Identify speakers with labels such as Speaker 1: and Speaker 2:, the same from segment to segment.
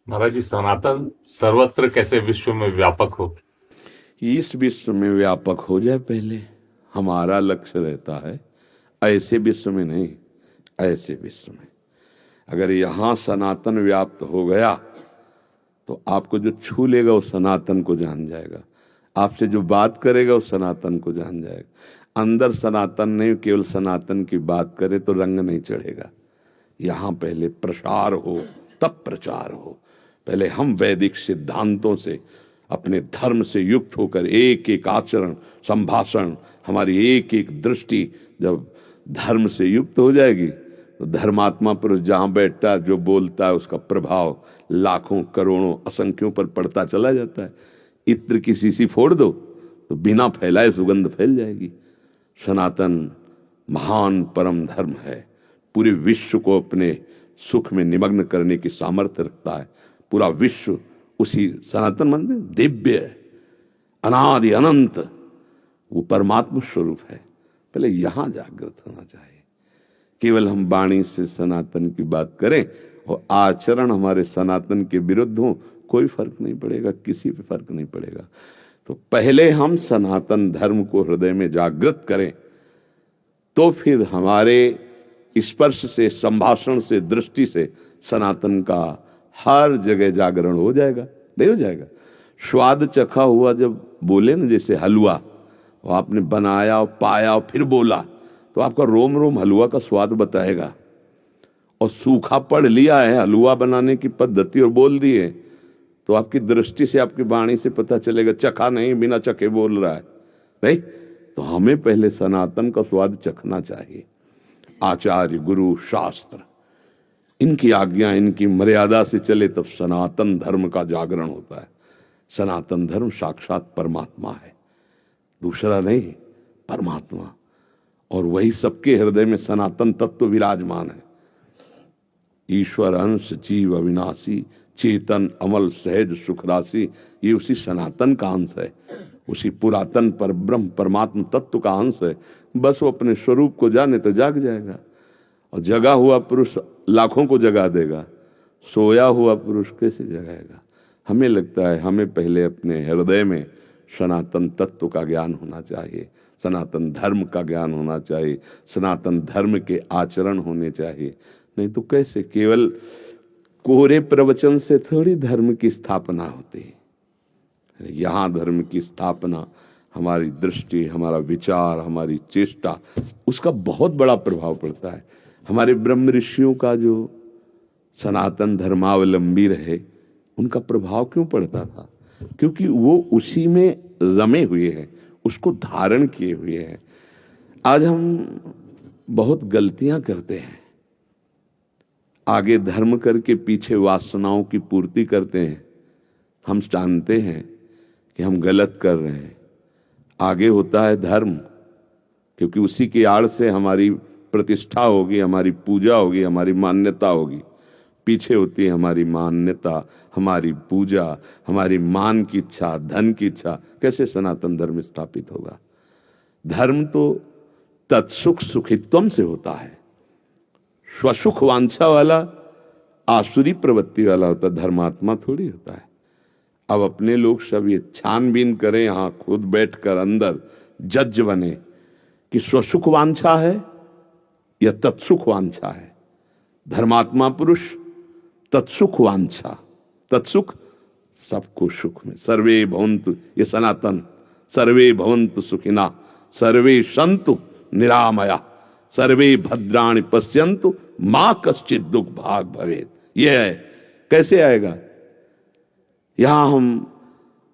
Speaker 1: महाराज जी, सनातन सर्वत्र कैसे विश्व में व्यापक हो?
Speaker 2: इस विश्व में व्यापक हो जाए पहले, हमारा लक्ष्य रहता है। ऐसे विश्व में नहीं, ऐसे विश्व में अगर यहाँ सनातन व्याप्त हो गया तो आपको जो छू लेगा वो सनातन को जान जाएगा, आपसे जो बात करेगा वो सनातन को जान जाएगा। अंदर सनातन नहीं, केवल सनातन की बात करे तो रंग नहीं चढ़ेगा। यहाँ पहले प्रसार हो तब प्रचार हो। पहले हम वैदिक सिद्धांतों से, अपने धर्म से युक्त होकर एक एक आचरण, संभाषण, हमारी एक एक दृष्टि जब धर्म से युक्त हो जाएगी तो धर्मात्मा पुरुष जहाँ बैठता है, जो बोलता है, उसका प्रभाव लाखों करोड़ों असंख्यों पर पड़ता चला जाता है। इत्र की शीशी फोड़ दो तो बिना फैलाए सुगंध फैल जाएगी। सनातन महान परम धर्म है, पूरे विश्व को अपने सुख में निमग्न करने की सामर्थ्य रखता है। पूरा विश्व उसी सनातन मंदिर, दिव्य अनादि अनंत, वो परमात्मा स्वरूप है। पहले यहां जागृत होना चाहिए। केवल हम वाणी से सनातन की बात करें और आचरण हमारे सनातन के विरुद्ध हो, कोई फर्क नहीं पड़ेगा, किसी पे फर्क नहीं पड़ेगा। तो पहले हम सनातन धर्म को हृदय में जागृत करें, तो फिर हमारे स्पर्श से, संभाषण से, दृष्टि से सनातन का हर जगह जागरण हो जाएगा। नहीं हो जाएगा? स्वाद चखा हुआ जब बोले ना, जैसे हलवा, वो आपने बनाया और पाया और फिर बोला, तो आपका रोम रोम हलवा का स्वाद बताएगा। और सूखा पढ़ लिया है हलवा बनाने की पद्धति और बोल दिए, तो आपकी दृष्टि से, आपकी वाणी से पता चलेगा। चखा नहीं, बिना चखे बोल रहा है। नहीं, तो हमें पहले सनातन का स्वाद चखना चाहिए। आचार्य, गुरु, शास्त्र, इनकी आज्ञा, इनकी मर्यादा से चले तब सनातन धर्म का जागरण होता है। सनातन धर्म साक्षात परमात्मा है, दूसरा नहीं, परमात्मा। और वही सबके हृदय में सनातन तत्व विराजमान है। ईश्वर अंश जीव अविनाशी, चेतन अमल सहज सुख राशि, ये उसी सनातन का अंश है, उसी पुरातन पर ब्रह्म परमात्मा तत्व का अंश है। बस वो अपने स्वरूप को जाने तो जाग जाएगा। और जगा हुआ पुरुष लाखों को जगा देगा, सोया हुआ पुरुष कैसे जगाएगा? हमें लगता है हमें पहले अपने हृदय में सनातन तत्व का ज्ञान होना चाहिए, सनातन धर्म का ज्ञान होना चाहिए, सनातन धर्म के आचरण होने चाहिए। नहीं तो कैसे? केवल कोरे प्रवचन से थोड़ी धर्म की स्थापना होती है। यहाँ धर्म की स्थापना हमारी दृष्टि, हमारा विचार, हमारी चेष्टा, उसका बहुत बड़ा प्रभाव पड़ता है। हमारे ब्रह्म ऋषियों का जो सनातन धर्मावलंबी रहे, उनका प्रभाव क्यों पड़ता था? क्योंकि वो उसी में रमे हुए हैं, उसको धारण किए हुए हैं। आज हम बहुत गलतियां करते हैं, आगे धर्म करके पीछे वासनाओं की पूर्ति करते हैं। हम जानते हैं कि हम गलत कर रहे हैं। आगे होता है धर्म, क्योंकि उसी की आड़ से हमारी प्रतिष्ठा होगी, हमारी पूजा होगी, हमारी मान्यता होगी। पीछे होती है हमारी मान्यता, हमारी पूजा, हमारी मान की इच्छा, धन की इच्छा। कैसे सनातन धर्म स्थापित होगा? धर्म तो तत्सुख सुखित्वम से होता है। स्वसुख वांछा वाला आसुरी प्रवृत्ति वाला होता है, धर्मात्मा थोड़ी होता है। अब अपने लोग सब ये छानबीन करें, यहाँ खुद बैठकर अंदर जज बने कि स्वसुख वांछा है या तत्सुख वांछा है। धर्मात्मा पुरुष तत्सुख वांछा, तत्सुख सबको सुख में। सर्वे भवन्तु, ये सनातन, सर्वे भवन्तु सुखिना, सर्वे सन्तु निरामया, सर्वे भद्राणि पश्यन्तु मां कश्चित् दुख भाग भवेत्। ये है। कैसे आएगा? यहां हम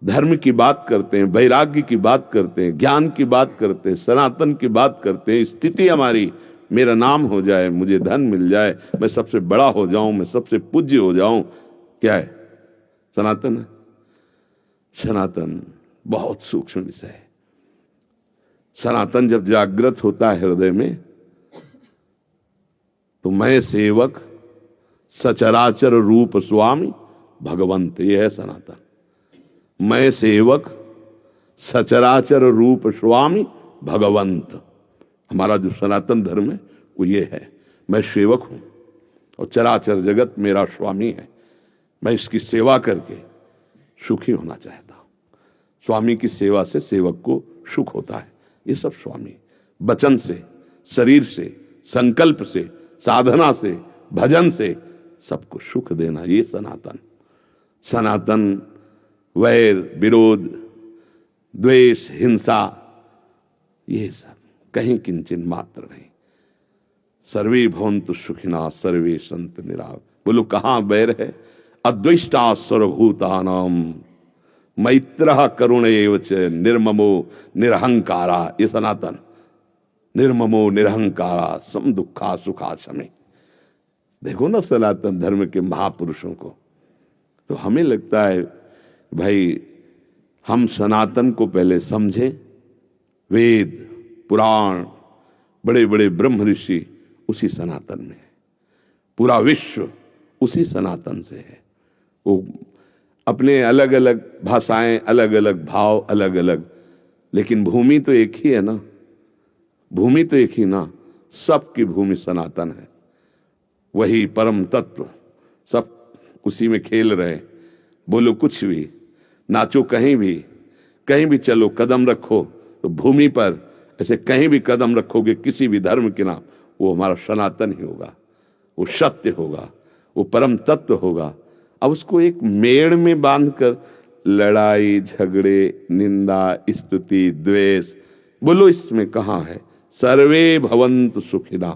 Speaker 2: धर्म की बात करते हैं, वैराग्य की बात करते हैं, ज्ञान की बात करते हैं, सनातन की बात करते हैं। स्थिति हमारी, मेरा नाम हो जाए, मुझे धन मिल जाए, मैं सबसे बड़ा हो जाऊं, मैं सबसे पूज्य हो जाऊं, क्या है? सनातन है। सनातन बहुत सूक्ष्म विषय है। सनातन जब जागृत होता है हृदय में, तो मैं सेवक सचराचर रूप स्वामी भगवंत, ये है सनातन। मैं सेवक सचराचर रूप स्वामी भगवंत। हमारा जो सनातन धर्म है वो ये है, मैं सेवक हूं और चराचर जगत मेरा स्वामी है। मैं इसकी सेवा करके सुखी होना चाहता हूं। स्वामी की सेवा से सेवक को सुख होता है। ये सब स्वामी वचन से, शरीर से, संकल्प से, साधना से, भजन से सबको सुख देना, ये सनातन। सनातन वैर, विरोध, द्वेष, हिंसा, ये सब कहीं किंचन मात्र नहीं। सर्वे भवन्तु सुखिनः सर्वे सन्तु निरामयाः। बोलो कहाँ वैर है? अद्वेष्टा सर्वभूतानां मैत्रः करुण एव च निर्ममो निरहंकारा। ये सनातन। निर्ममो निरहंकारा सम दुखा सुखा समे। देखो ना सनातन धर्म के महापुरुषों को, तो हमें लगता है भाई हम सनातन को पहले समझें। वेद, पुराण, बड़े बड़े ब्रह्म ऋषि उसी सनातन में है। पूरा विश्व उसी सनातन से है। वो अपने अलग अलग भाषाएं, अलग अलग भाव, अलग अलग, लेकिन भूमि तो एक ही है ना। भूमि तो एक ही ना। सबकी भूमि सनातन है। वही परम तत्व, सब उसी में खेल रहे। बोलो कुछ भी, नाचो कहीं भी चलो, कदम रखो तो भूमि पर ऐसे कहीं भी कदम रखोगे किसी भी धर्म के नाम, वो हमारा सनातन ही होगा, वो सत्य होगा, वो परम तत्व होगा। अब उसको एक मेड़ में बांधकर लड़ाई, झगड़े, निंदा, स्तुति, द्वेष, बोलो इसमें कहाँ है? सर्वे भवन्तु सुखिनः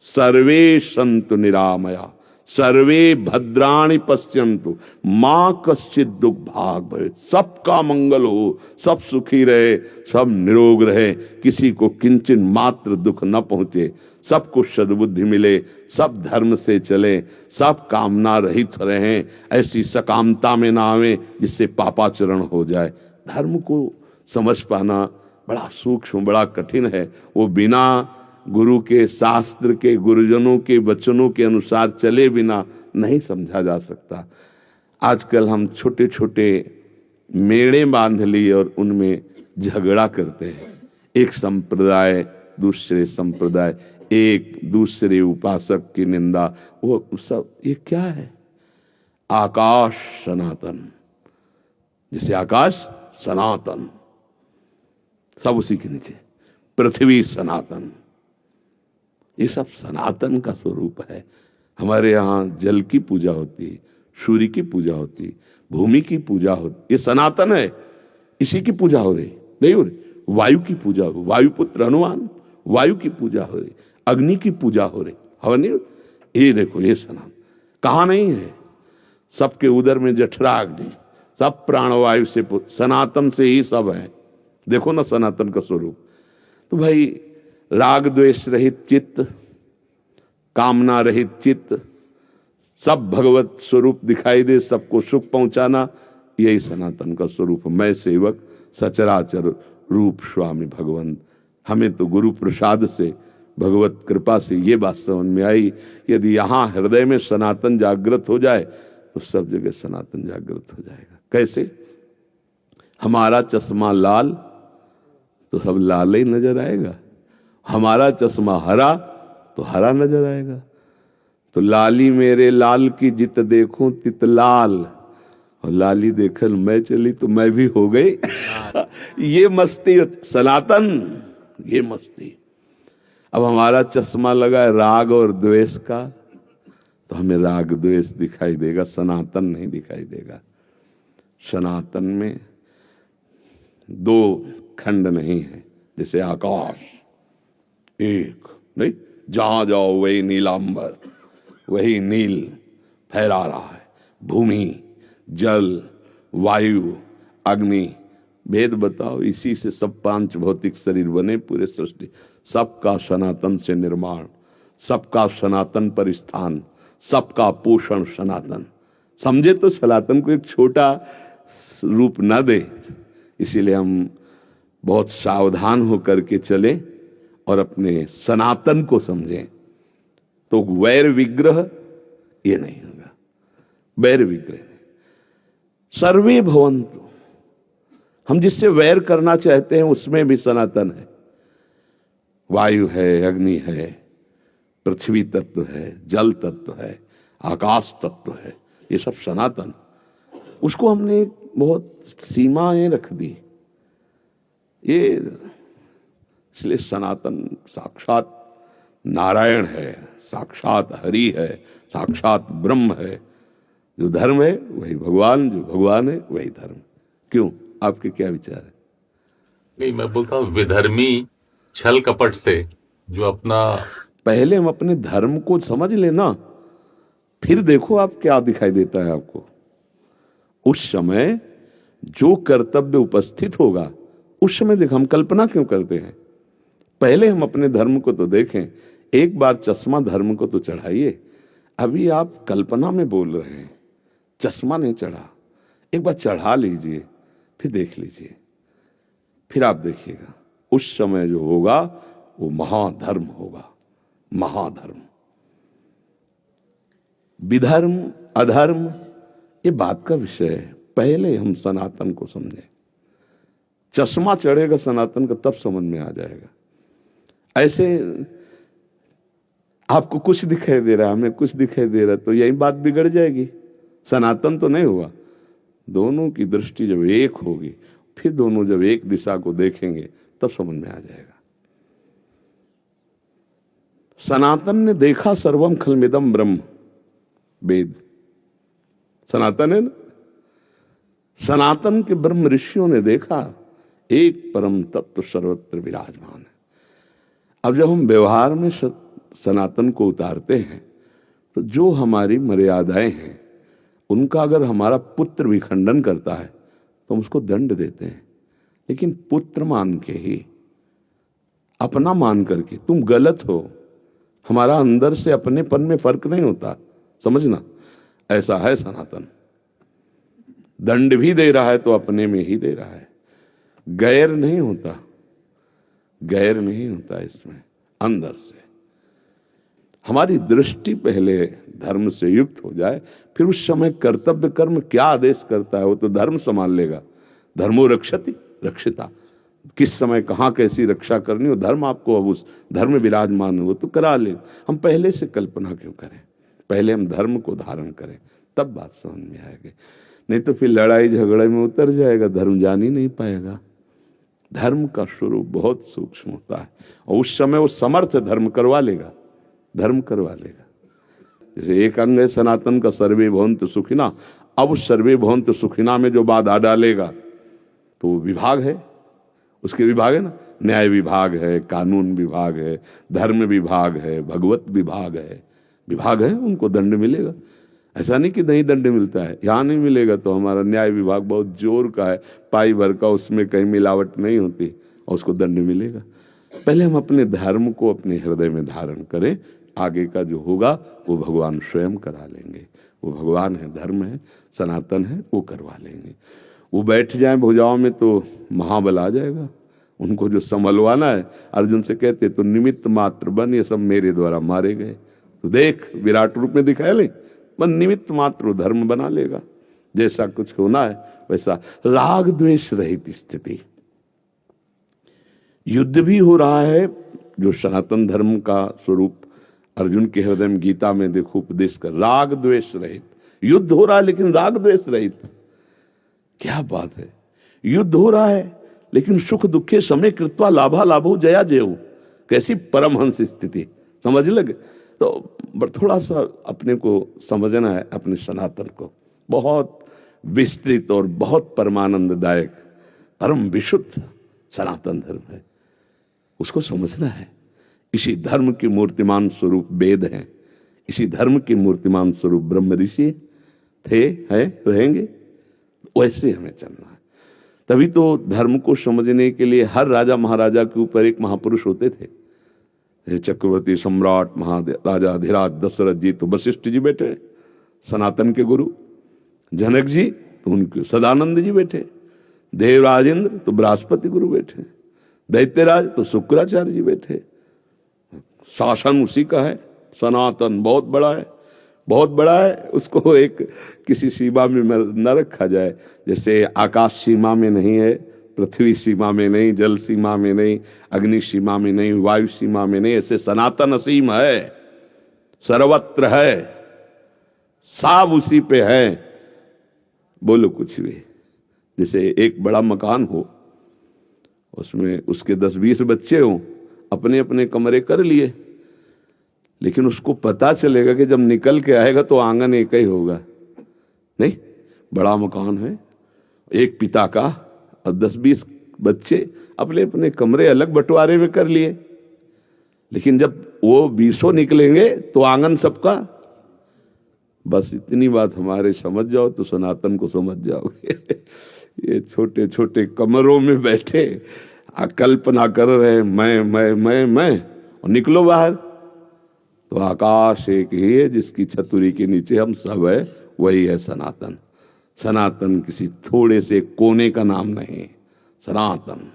Speaker 2: सर्वे सन्तु निरामयाः सर्वे भद्राणि पश्यन्तु माँ कश्चित् दुख भाग भवेत्। सबका मंगल हो, सब सुखी रहे, सब निरोग रहे, किसी को किंचन मात्र दुख न पहुंचे, सबको सद्बुद्धि मिले, सब धर्म से चले, सब कामना रहित रहें, ऐसी सकामता में ना आवे जिससे पापाचरण हो जाए। धर्म को समझ पाना बड़ा सूक्ष्म, बड़ा कठिन है। वो बिना गुरु के, शास्त्र के, गुरुजनों के वचनों के अनुसार चले बिना नहीं समझा जा सकता। आजकल हम छोटे छोटे मेड़े बांध लिए और उनमें झगड़ा करते हैं। एक संप्रदाय दूसरे संप्रदाय, एक दूसरे उपासक की निंदा, वो सब ये क्या है? आकाश सनातन, जैसे आकाश सनातन, सब उसी के नीचे। पृथ्वी सनातन, ये सब सनातन का स्वरूप है। हमारे यहाँ जल की पूजा होती है, सूर्य की पूजा होती है, भूमि की पूजा होती, ये सनातन है। इसी की पूजा हो रही नहीं हो रही? वायु की पूजा हो, वायुपुत्र हनुमान, वायु की पूजा हो रही, अग्नि की पूजा हो रही, हवा नहीं? ये देखो, ये सनातन कहाँ नहीं है? सबके उदर में जठरा अग्नि, सब प्राणवायु से, सनातन से ही सब है। देखो ना सनातन का स्वरूप। तो भाई राग द्वेष रहित चित्त, कामना रहित चित्त, सब भगवत स्वरूप दिखाई दे, सबको सुख पहुंचाना, यही सनातन का स्वरूप। मैं सेवक सचराचर रूप स्वामी भगवंत। हमें तो गुरु प्रसाद से, भगवत कृपा से ये बात समझ में आई, यदि यहाँ हृदय में सनातन जागृत हो जाए तो सब जगह सनातन जागृत हो जाएगा। कैसे? हमारा चश्मा लाल तो सब लाल ही नजर आएगा, हमारा चश्मा हरा तो हरा नजर आएगा। तो लाली मेरे लाल की जित देखूं तित लाल, और लाली देखल मैं चली तो मैं भी हो गई। ये मस्ती सनातन, ये मस्ती। अब हमारा चश्मा लगा है राग और द्वेष का, तो हमें राग द्वेष दिखाई देगा, सनातन नहीं दिखाई देगा। सनातन में दो खंड नहीं है, जैसे आकाश एक नहीं, जहां जाओ वही नीलांबर, वही नील फहरा रहा है। भूमि, जल, वायु, अग्नि, भेद बताओ? इसी से सब पांच भौतिक शरीर बने, पूरे सृष्टि। सबका सनातन से निर्माण, सबका सनातन पर स्थान, सबका पोषण सनातन। समझे तो सनातन को एक छोटा रूप न दे। इसीलिए हम बहुत सावधान होकर के चले और अपने सनातन को समझें। तो वैर विग्रह ये नहीं होगा, वैर विग्रह नहीं। सर्वे भवन्तु, हम जिससे वैर करना चाहते हैं उसमें भी सनातन है। वायु है, अग्नि है, पृथ्वी तत्व है, जल तत्व है, आकाश तत्व है, ये सब सनातन, उसको हमने बहुत सीमाएं रख दी। ये इसलिए सनातन साक्षात नारायण है, साक्षात हरि है, साक्षात ब्रह्म है। जो धर्म है वही भगवान, जो भगवान है वही धर्म। क्यों, आपके क्या विचार है?
Speaker 1: नहीं, मैं बोलता हूँ विधर्मी छल कपट से जो अपना
Speaker 2: पहले हम अपने धर्म को समझ लेना, फिर देखो आप क्या दिखाई देता है आपको। उस समय जो कर्तव्य उपस्थित होगा उस समय देखो, हम कल्पना क्यों करते हैं? पहले हम अपने धर्म को तो देखें। एक बार चश्मा धर्म को तो चढ़ाइए। अभी आप कल्पना में बोल रहे हैं, चश्मा नहीं चढ़ा, एक बार चढ़ा लीजिए, फिर देख लीजिए, फिर आप देखिएगा उस समय जो होगा वो महाधर्म होगा, महाधर्म। विधर्म अधर्म ये बात का विषय है, पहले हम सनातन को समझें। चश्मा चढ़ेगा सनातन का तब समझ में आ जाएगा। ऐसे आपको कुछ दिखाई दे रहा है, हमें कुछ दिखाई दे रहा है, तो यही बात बिगड़ जाएगी, सनातन तो नहीं हुआ। दोनों की दृष्टि जब एक होगी, फिर दोनों जब एक दिशा को देखेंगे तब समझ में आ जाएगा। सनातन ने देखा सर्वम खलमिदम ब्रह्म, वेद सनातन है ना। सनातन के ब्रह्म ऋषियों ने देखा एक परम तत्व सर्वत्र विराजमान है। अब जब हम व्यवहार में सनातन को उतारते हैं तो जो हमारी मर्यादाएं हैं उनका अगर हमारा पुत्र भी खंडन करता है तो हम उसको दंड देते हैं, लेकिन पुत्र मान के ही, अपना मान करके तुम गलत हो, हमारा अंदर से अपनेपन में फर्क नहीं होता, समझना। ऐसा है सनातन। दंड भी दे रहा है तो अपने में ही दे रहा है, गैर नहीं होता, गैर नहीं होता इसमें, अंदर से। हमारी दृष्टि पहले धर्म से युक्त हो जाए, फिर उस समय कर्तव्य कर्म क्या आदेश करता है वो तो धर्म संभाल लेगा। धर्मो रक्षति रक्षिता, किस समय कहाँ कैसी रक्षा करनी हो, धर्म आपको अब उस धर्म विराजमान हो तो करा ले। हम पहले से कल्पना क्यों करें? पहले हम धर्म को धारण करें, तब बात समझ में आएगी। नहीं तो फिर लड़ाई झगड़े में उतर जाएगा, धर्म जान ही नहीं पाएगा। धर्म का स्वरूप बहुत सूक्ष्म होता है और उस समय वो समर्थ धर्म करवा लेगा, धर्म करवा लेगा। जैसे एक अंग है सनातन का, सर्वे भवन्तु सुखिना। अब उस सर्वे भवन्तु सुखिना में जो बात आ डालेगा तो विभाग है, उसके विभाग है ना, न्याय विभाग है, कानून विभाग है, धर्म विभाग है, भगवत विभाग है, विभाग है, उनको दंड मिलेगा। ऐसा नहीं कि नहीं दंड मिलता है, यहाँ नहीं मिलेगा तो हमारा न्याय विभाग बहुत जोर का है, पाई भर का, उसमें कहीं मिलावट नहीं होती और उसको दंड मिलेगा। पहले हम अपने धर्म को अपने हृदय में धारण करें, आगे का जो होगा वो भगवान स्वयं करा लेंगे। वो भगवान है, धर्म है, सनातन है, वो करवा लेंगे। वो बैठ जाए भुजाओं में तो महाबल आ जाएगा। उनको जो संभलवाना है, अर्जुन से कहते तो निमित्त मात्र बन, ये सब मेरे द्वारा मारे गए, तो देख विराट रूप में दिखाए ले, बन निमित्त मात्र धर्म बना लेगा। जैसा कुछ होना है वैसा राग द्वेष रहित स्थिति। युद्ध भी हो रहा है, जो सनातन धर्म का स्वरूप अर्जुन के हृदय में गीता में देखो उपदेश कर, राग द्वेष रहित युद्ध हो रहा है, लेकिन राग द्वेष रहित। क्या बात है, युद्ध हो रहा है लेकिन सुख दुखे समय कृत्वा लाभा लाभो जया जयो। कैसी परमहंस स्थिति, समझ लगे? तो थोड़ा सा अपने को समझना है, अपने सनातन को। बहुत विस्तृत और बहुत परमानंददायक परम विशुद्ध सनातन धर्म है, उसको समझना है। इसी धर्म के मूर्तिमान स्वरूप वेद हैं, इसी धर्म के मूर्तिमान स्वरूप ब्रह्म ऋषि थे, हैं, रहेंगे। वैसे हमें चलना है। तभी तो धर्म को समझने के लिए हर राजा महाराजा के ऊपर एक महापुरुष होते थे। चक्रवर्ती सम्राट महाराजा धीराज दशरथ जी तो वशिष्ठ जी बैठे, सनातन के गुरु। जनक जी तो उनके सदानंद जी बैठे, देवराजेंद्र तो बृहस्पति गुरु बैठे, दैत्यराज तो शुक्राचार्य जी बैठे। शासन उसी का है, सनातन बहुत बड़ा है, बहुत बड़ा है। उसको एक किसी सीमा में न रखा जाए। जैसे आकाश सीमा में नहीं है, पृथ्वी सीमा में नहीं, जल सीमा में नहीं, अग्नि सीमा में नहीं, वायु सीमा में नहीं, ऐसे सनातन असीम है, सर्वत्र है, सब उसी पे है। बोलो कुछ भी। जैसे एक बड़ा मकान हो, उसमें उसके 10-20 बच्चे हों, अपने अपने कमरे कर लिए, लेकिन उसको पता चलेगा कि जब निकल के आएगा तो आंगन एक ही होगा। नहीं, बड़ा मकान है, एक पिता का, और 10-20 बच्चे अपने अपने कमरे अलग बंटवारे में कर लिए, लेकिन जब वो 20 निकलेंगे तो आंगन सबका। बस इतनी बात हमारे समझ जाओ तो सनातन को समझ जाओगे। ये छोटे छोटे कमरों में बैठे कल्पना कर रहे मैं, और निकलो बाहर तो आकाश एक ही है जिसकी छतरी के नीचे हम सब है, वही है सनातन। सनातन किसी थोड़े से कोने का नाम नहीं, सनातन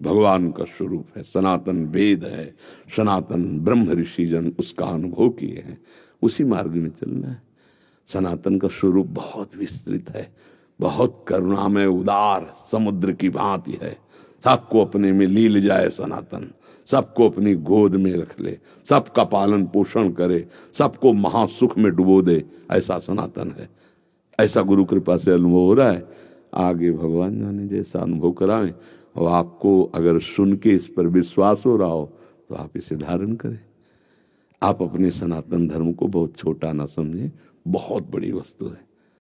Speaker 2: भगवान का स्वरूप है, सनातन वेद है, सनातन ब्रह्म ऋषिजन उसका अनुभव किए हैं, उसी मार्ग में चलना है। सनातन का स्वरूप बहुत विस्तृत है, बहुत करुणामय उदार समुद्र की भांति है। सबको अपने में लील जाए सनातन, सबको अपनी गोद में रख ले, सबका पालन पोषण करे, सबको महासुख में डुबो दे, ऐसा सनातन है। ऐसा गुरु कृपा से अनुभव हो रहा है। आगे भगवान जाने जैसा अनुभव कराएं, और आपको अगर सुन के इस पर विश्वास हो रहा हो तो आप इसे धारण करें। आप अपने सनातन धर्म को बहुत छोटा ना समझें, बहुत बड़ी वस्तु है।